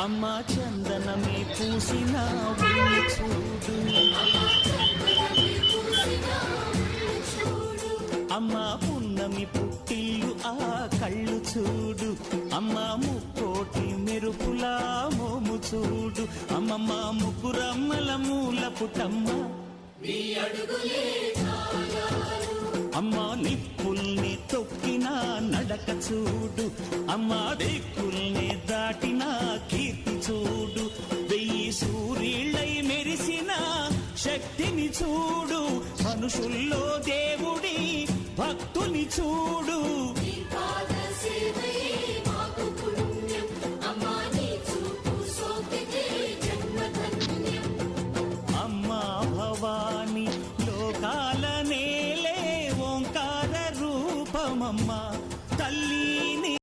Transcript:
అమ్మ చందనమే పూసిన ఒళ్ళు చూడు, అమ్మ పున్నమి పుట్టిల్లు ఆ కళ్ళు చూడు, అమ్మ ముక్కోటి మెరుపులా మోము చూడు, అమ్మమ్మ ముగ్గురమ్మల మూల పుట్టమ్మ అమ్మ నిప్పుల్ని తొక్కిన నడక చూడు, అమ్మ దిక్కుల్ని దాటిన కీర్తి చూడు, 1000 సూర్యుళ్ళై మెరిసిన శక్తిని చూడు, మనుషుల్లో దేవుడి భక్తుని చూడు. అమ్మా భవాని లోకాల నేలే ఓంకార రూపమమ్మా.